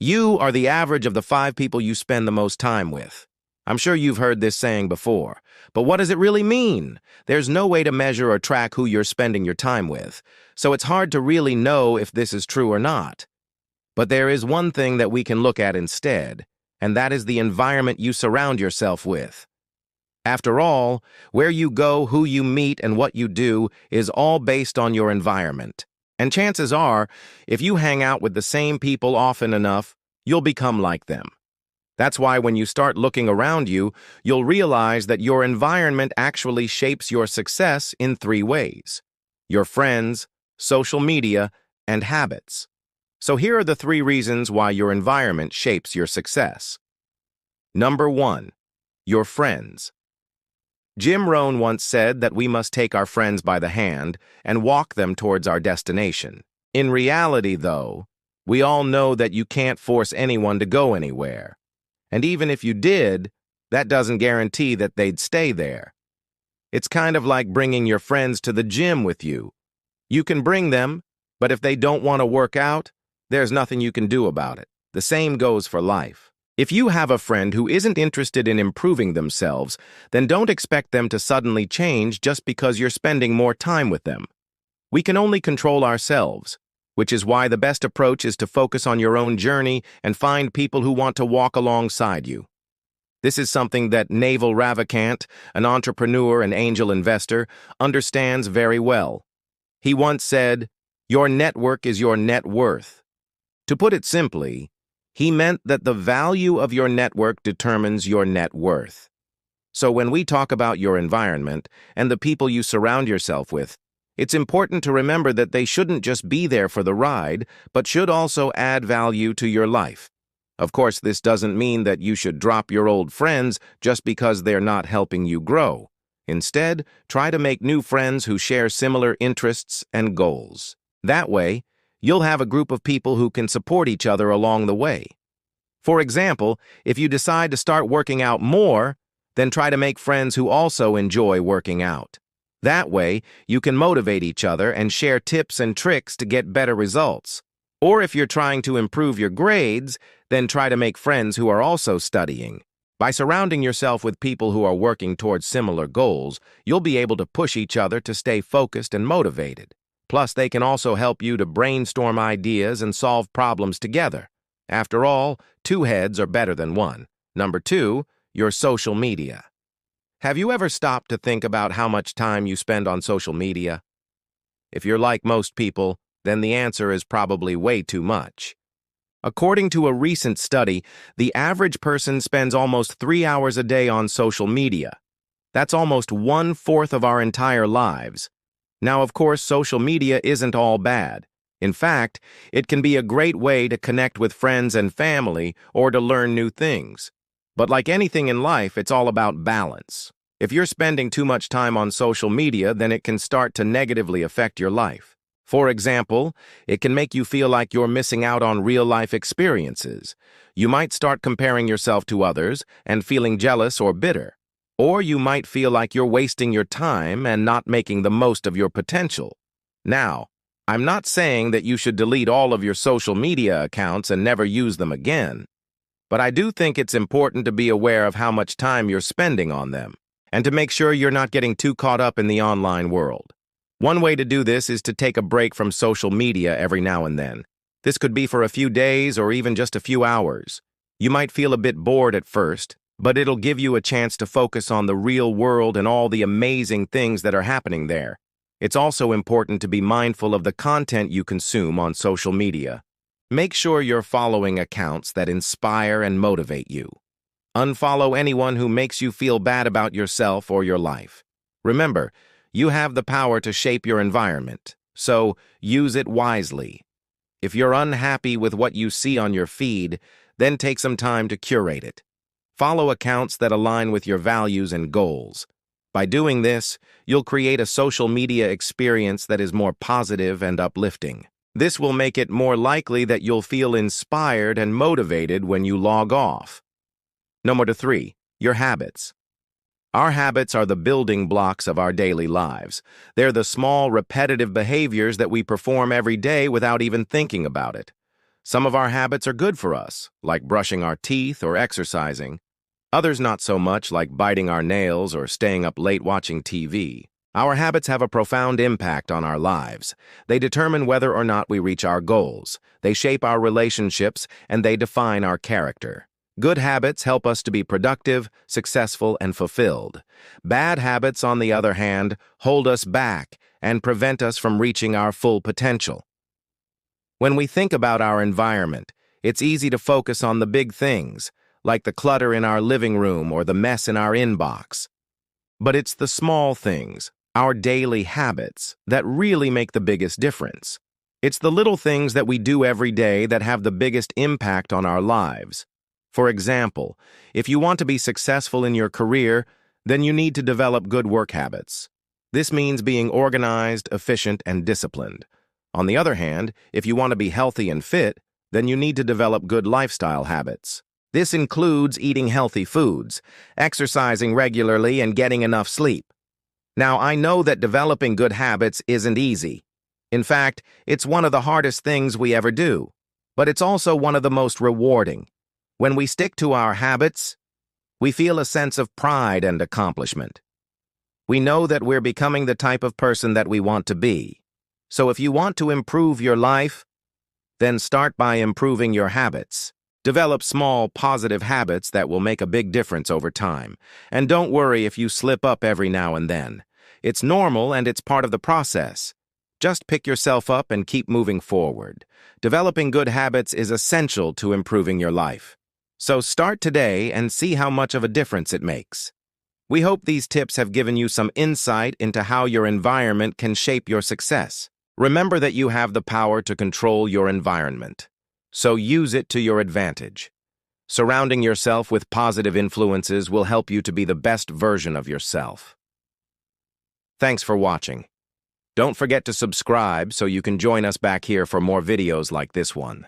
You are the average of the 5 people you spend the most time with. I'm sure you've heard this saying before, but what does it really mean? There's no way to measure or track who you're spending your time with, so it's hard to really know if this is true or not. But there is one thing that we can look at instead, and that is the environment you surround yourself with. After all, where you go, who you meet, and what you do is all based on your environment. And chances are, if you hang out with the same people often enough, you'll become like them. That's why when you start looking around you, you'll realize that your environment actually shapes your success in 3 ways: your friends, social media, and habits. So here are the 3 reasons why your environment shapes your success. Number 1, your friends. Jim Rohn once said that we must take our friends by the hand and walk them towards our destination. In reality, though, we all know that you can't force anyone to go anywhere. And even if you did, that doesn't guarantee that they'd stay there. It's kind of like bringing your friends to the gym with you. You can bring them, but if they don't want to work out, there's nothing you can do about it. The same goes for life. If you have a friend who isn't interested in improving themselves, then don't expect them to suddenly change just because you're spending more time with them. We can only control ourselves, which is why the best approach is to focus on your own journey and find people who want to walk alongside you. This is something that Naval Ravikant, an entrepreneur and angel investor, understands very well. He once said, "Your network is your net worth." To put it simply, he meant that the value of your network determines your net worth. So when we talk about your environment and the people you surround yourself with, it's important to remember that they shouldn't just be there for the ride, but should also add value to your life. Of course, this doesn't mean that you should drop your old friends just because they're not helping you grow. Instead, try to make new friends who share similar interests and goals. That way, you'll have a group of people who can support each other along the way. For example, if you decide to start working out more, then try to make friends who also enjoy working out. That way, you can motivate each other and share tips and tricks to get better results. Or if you're trying to improve your grades, then try to make friends who are also studying. By surrounding yourself with people who are working towards similar goals, you'll be able to push each other to stay focused and motivated. Plus, they can also help you to brainstorm ideas and solve problems together. After all, 2 heads are better than 1. Number 2, your social media. Have you ever stopped to think about how much time you spend on social media? If you're like most people, then the answer is probably way too much. According to a recent study, the average person spends almost 3 hours a day on social media. That's almost 1/4 of our entire lives. Now, of course, social media isn't all bad. In fact, it can be a great way to connect with friends and family or to learn new things. But like anything in life, it's all about balance. If you're spending too much time on social media, then it can start to negatively affect your life. For example, it can make you feel like you're missing out on real-life experiences. You might start comparing yourself to others and feeling jealous or bitter. Or you might feel like you're wasting your time and not making the most of your potential. Now, I'm not saying that you should delete all of your social media accounts and never use them again, but I do think it's important to be aware of how much time you're spending on them, and to make sure you're not getting too caught up in the online world. One way to do this is to take a break from social media every now and then. This could be for a few days or even just a few hours. You might feel a bit bored at first, but it'll give you a chance to focus on the real world and all the amazing things that are happening there. It's also important to be mindful of the content you consume on social media. Make sure you're following accounts that inspire and motivate you. Unfollow anyone who makes you feel bad about yourself or your life. Remember, you have the power to shape your environment, so use it wisely. If you're unhappy with what you see on your feed, then take some time to curate it. Follow accounts that align with your values and goals. By doing this, you'll create a social media experience that is more positive and uplifting. This will make it more likely that you'll feel inspired and motivated when you log off. Number 3, your habits. Our habits are the building blocks of our daily lives. They're the small, repetitive behaviors that we perform every day without even thinking about it. Some of our habits are good for us, like brushing our teeth or exercising. Others not so much, like biting our nails or staying up late watching TV. Our habits have a profound impact on our lives. They determine whether or not we reach our goals. They shape our relationships, and they define our character. Good habits help us to be productive, successful, and fulfilled. Bad habits, on the other hand, hold us back and prevent us from reaching our full potential. When we think about our environment, it's easy to focus on the big things, like the clutter in our living room or the mess in our inbox. But it's the small things, our daily habits, that really make the biggest difference. It's the little things that we do every day that have the biggest impact on our lives. For example, if you want to be successful in your career, then you need to develop good work habits. This means being organized, efficient, and disciplined. On the other hand, if you want to be healthy and fit, then you need to develop good lifestyle habits. This includes eating healthy foods, exercising regularly, and getting enough sleep. Now, I know that developing good habits isn't easy. In fact, it's one of the hardest things we ever do, but it's also one of the most rewarding. When we stick to our habits, we feel a sense of pride and accomplishment. We know that we're becoming the type of person that we want to be. So if you want to improve your life, then start by improving your habits. Develop small, positive habits that will make a big difference over time. And don't worry if you slip up every now and then. It's normal and it's part of the process. Just pick yourself up and keep moving forward. Developing good habits is essential to improving your life. So start today and see how much of a difference it makes. We hope these tips have given you some insight into how your environment can shape your success. Remember that you have the power to control your environment. So use it to your advantage. Surrounding yourself with positive influences will help you to be the best version of yourself. Thanks for watching. Don't forget to subscribe so you can join us back here for more videos like this one.